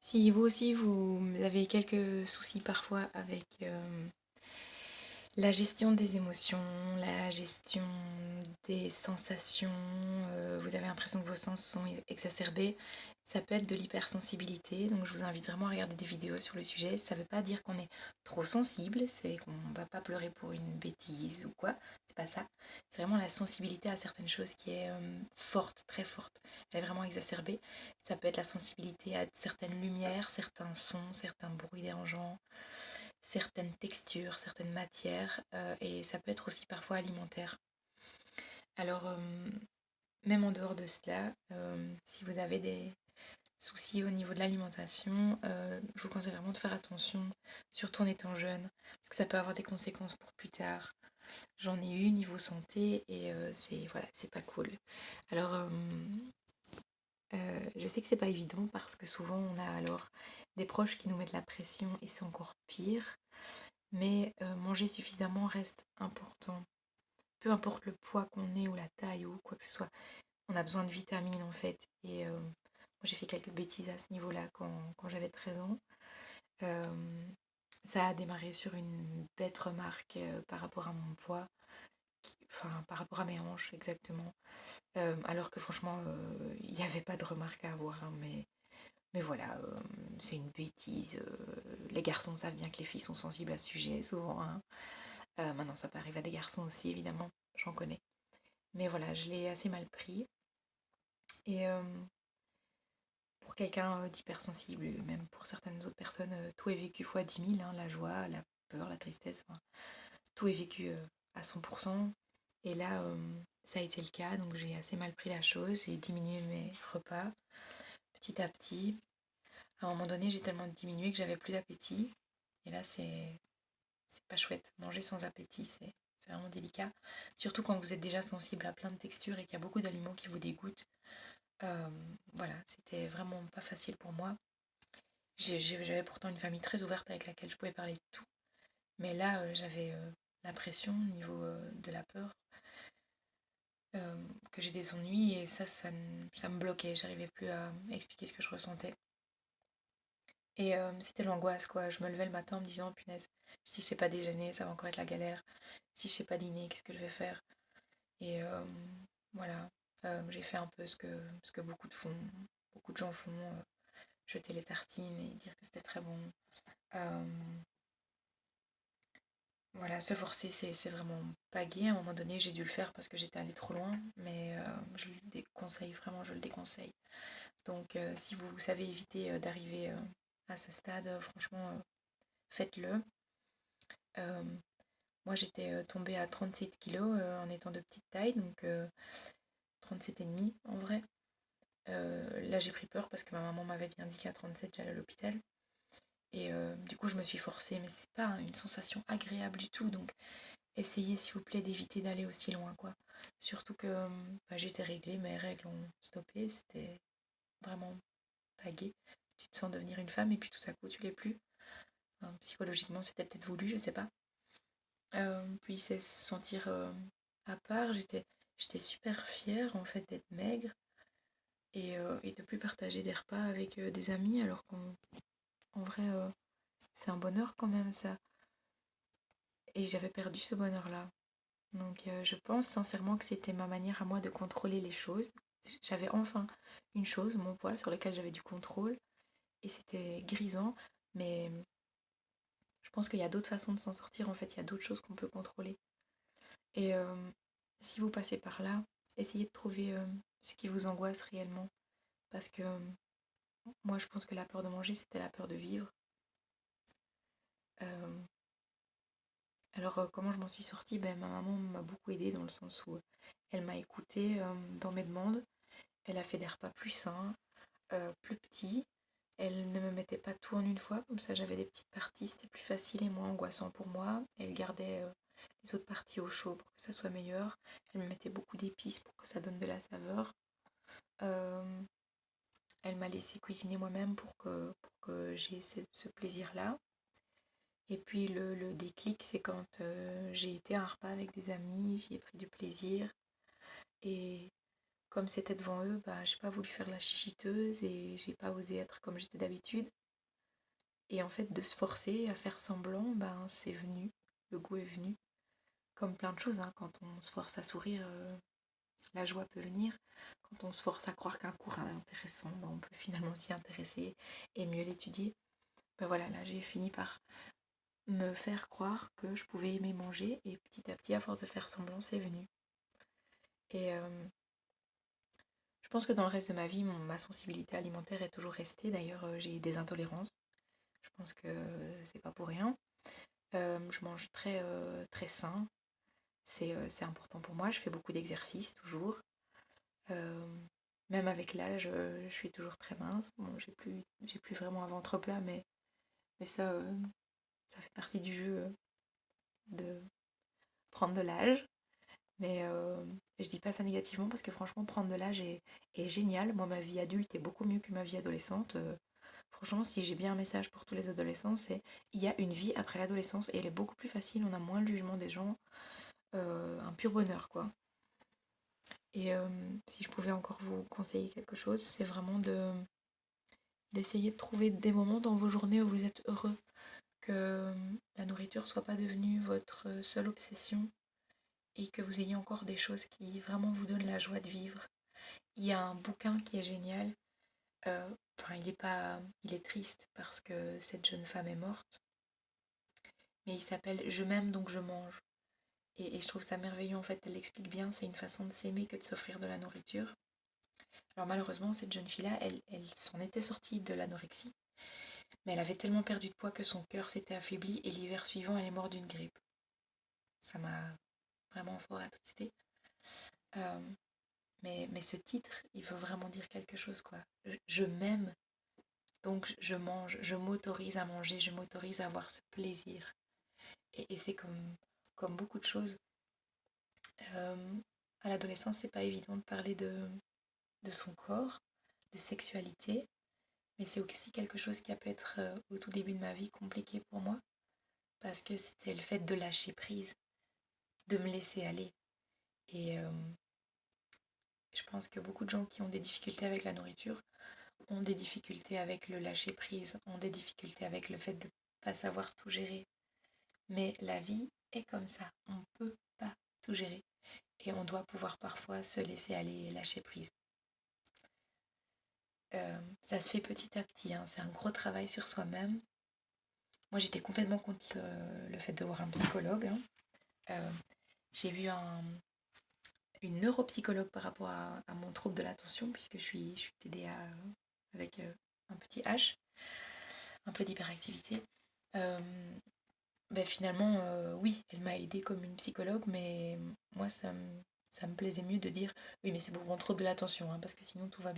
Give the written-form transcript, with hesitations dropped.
Si vous aussi vous avez quelques soucis parfois avec la gestion des émotions, la gestion des sensations, vous avez l'impression que vos sens sont exacerbés, ça peut être de l'hypersensibilité. Donc je vous invite vraiment à regarder des vidéos sur le sujet. Ça ne veut pas dire qu'on est trop sensible, c'est qu'on ne va pas pleurer pour une bêtise ou quoi, c'est pas ça. C'est vraiment la sensibilité à certaines choses qui est forte, très forte. Elle est vraiment exacerbée. Ça peut être la sensibilité à certaines lumières, certains sons, certains bruits dérangeants, certaines textures, certaines matières, et ça peut être aussi parfois alimentaire. Alors, même en dehors de cela, si vous avez des soucis au niveau de l'alimentation, je vous conseille vraiment de faire attention, surtout en étant jeune, parce que ça peut avoir des conséquences pour plus tard. J'en ai eu niveau santé et c'est voilà, c'est pas cool. Alors, je sais que c'est pas évident parce que souvent on a alors des proches qui nous mettent la pression et c'est encore pire. Mais manger suffisamment reste important. Peu importe le poids qu'on ait ou la taille ou quoi que ce soit, on a besoin de vitamines en fait. Et moi j'ai fait quelques bêtises à ce niveau-là quand j'avais 13 ans. Euh, Ça a démarré sur une bête remarque par rapport à mon poids, enfin par rapport à mes hanches exactement. Alors que franchement, il n'y avait pas de remarque à avoir, hein, mais voilà, c'est une bêtise. Les garçons savent bien que les filles sont sensibles à ce sujet, souvent, hein. Maintenant, ça peut arriver à des garçons aussi, évidemment, j'en connais. Mais voilà, je l'ai assez mal pris. Et pour quelqu'un d'hypersensible, même pour certaines autres personnes, tout est vécu fois 10 000, hein, la joie, la peur, la tristesse, enfin, tout est vécu à 100%. Et là, ça a été le cas, donc j'ai assez mal pris la chose. J'ai diminué mes repas petit à petit. À un moment donné, j'ai tellement diminué que j'avais plus d'appétit. Et là, c'est pas chouette. Manger sans appétit, c'est vraiment délicat. Surtout quand vous êtes déjà sensible à plein de textures et qu'il y a beaucoup d'aliments qui vous dégoûtent. Euh, voilà, c'était vraiment pas facile pour moi. J'avais pourtant une famille très ouverte avec laquelle je pouvais parler de tout. Mais là, j'avais la pression au niveau de la peur, que j'ai des ennuis et ça me bloquait. J'arrivais plus à expliquer ce que je ressentais. Et c'était l'angoisse, quoi. Je me levais le matin en me disant, punaise, si je sais pas déjeuner, ça va encore être la galère. Si je sais pas dîner, qu'est-ce que je vais faire? Et voilà, j'ai fait un peu ce que beaucoup de gens font, jeter les tartines et dire que c'était très bon. Euh, voilà, se forcer, c'est vraiment pas gai. À un moment donné, j'ai dû le faire parce que j'étais allée trop loin, mais je le déconseille, vraiment, je le déconseille. Donc, si vous savez éviter d'arriver à ce stade, franchement, faites-le. Euh, Moi, j'étais tombée à 37 kilos en étant de petite taille, donc 37,5 en vrai. Là, j'ai pris peur parce que ma maman m'avait bien dit qu'à 37, j'allais à l'hôpital. Et du coup, je me suis forcée, mais c'est pas une sensation agréable du tout. Donc, essayez, s'il vous plaît, d'éviter d'aller aussi loin, quoi. Surtout que bah, j'étais réglée, mes règles ont stoppé. C'était vraiment pas gai. Tu te sens devenir une femme et puis tout à coup, tu l'es plus. Enfin, psychologiquement, c'était peut-être voulu, je sais pas. Puis c'est se sentir à part. J'étais super fière en fait d'être maigre et de plus partager des repas avec des amis alors qu'en vrai c'est un bonheur quand même ça. Et j'avais perdu ce bonheur-là. Donc je pense sincèrement que c'était ma manière à moi de contrôler les choses. J'avais enfin une chose, mon poids, sur lequel j'avais du contrôle et c'était grisant, mais je pense qu'il y a d'autres façons de s'en sortir en fait, il y a d'autres choses qu'on peut contrôler. Et si vous passez par là, essayez de trouver ce qui vous angoisse réellement. Parce que moi, je pense que la peur de manger, c'était la peur de vivre. Euh, alors, comment je m'en suis sortie? Ben, ma maman m'a beaucoup aidée dans le sens où elle m'a écoutée dans mes demandes. Elle a fait des repas plus sains, plus petits. Elle ne me mettait pas tout en une fois, comme ça j'avais des petites parties, c'était plus facile et moins angoissant pour moi. Elle gardait les autres parties au chaud pour que ça soit meilleur. Elle me mettait beaucoup d'épices pour que ça donne de la saveur. Euh, Elle m'a laissé cuisiner moi-même pour que j'ai ce plaisir-là. Et puis le déclic, c'est quand j'ai été à un repas avec des amis, j'y ai pris du plaisir. Et comme c'était devant eux, bah, j'ai pas voulu faire la chichiteuse et j'ai pas osé être comme j'étais d'habitude. Et en fait, de se forcer à faire semblant, ben, c'est venu, le goût est venu. Comme plein de choses, hein, quand on se force à sourire, la joie peut venir. Quand on se force à croire qu'un cours est intéressant, ben, on peut finalement s'y intéresser et mieux l'étudier. Ben voilà, là j'ai fini par me faire croire que je pouvais aimer manger et petit à petit, à force de faire semblant, c'est venu. Et je pense que dans le reste de ma vie, ma sensibilité alimentaire est toujours restée. D'ailleurs, j'ai des intolérances. Je pense que c'est pas pour rien. Je mange très sain. C'est important pour moi. Je fais beaucoup d'exercices toujours. Euh, Même avec l'âge, je suis toujours très mince. Bon, j'ai plus vraiment un ventre plat, mais ça fait partie du jeu de prendre de l'âge. Mais je dis pas ça négativement parce que franchement, prendre de l'âge est génial. Moi, ma vie adulte est beaucoup mieux que ma vie adolescente. Franchement, si j'ai bien un message pour tous les adolescents, c'est il y a une vie après l'adolescence et elle est beaucoup plus facile. On a moins le jugement des gens. Un pur bonheur, quoi. Et si je pouvais encore vous conseiller quelque chose, c'est vraiment d'essayer de trouver des moments dans vos journées où vous êtes heureux, que la nourriture soit pas devenue votre seule obsession et que vous ayez encore des choses qui vraiment vous donnent la joie de vivre. Il y a un bouquin qui est génial. Enfin, il est triste parce que cette jeune femme est morte, mais il s'appelle Je m'aime donc je mange. Et je trouve ça merveilleux en fait, elle l'explique bien, c'est une façon de s'aimer que de s'offrir de la nourriture. Alors malheureusement, cette jeune fille-là, elle s'en était sortie de l'anorexie, mais elle avait tellement perdu de poids que son cœur s'était affaibli et l'hiver suivant, elle est morte d'une grippe. Ça m'a vraiment fort attristée. Euh, mais ce titre, il veut vraiment dire quelque chose, quoi. Je m'aime, donc je mange, je m'autorise à manger, je m'autorise à avoir ce plaisir. Et c'est comme beaucoup de choses. Euh, à l'adolescence, c'est pas évident de parler de son corps, de sexualité, mais c'est aussi quelque chose qui a pu être au tout début de ma vie compliqué pour moi, parce que c'était le fait de lâcher prise, de me laisser aller. Et je pense que beaucoup de gens qui ont des difficultés avec la nourriture ont des difficultés avec le lâcher prise, ont des difficultés avec le fait de ne pas savoir tout gérer. Mais la vie est comme ça, on ne peut pas tout gérer. Et on doit pouvoir parfois se laisser aller et lâcher prise. Ça se fait petit à petit, hein. C'est un gros travail sur soi-même. Moi, j'étais complètement contre le fait de voir un psychologue, hein. Euh, j'ai vu une neuropsychologue par rapport à mon trouble de l'attention, puisque je suis TDA avec un petit H, un peu d'hyperactivité. Euh, Finalement, oui, elle m'a aidée comme une psychologue, mais moi, ça me plaisait mieux de dire oui, mais c'est pour mon trouble de l'attention, hein, parce que sinon tout va bien.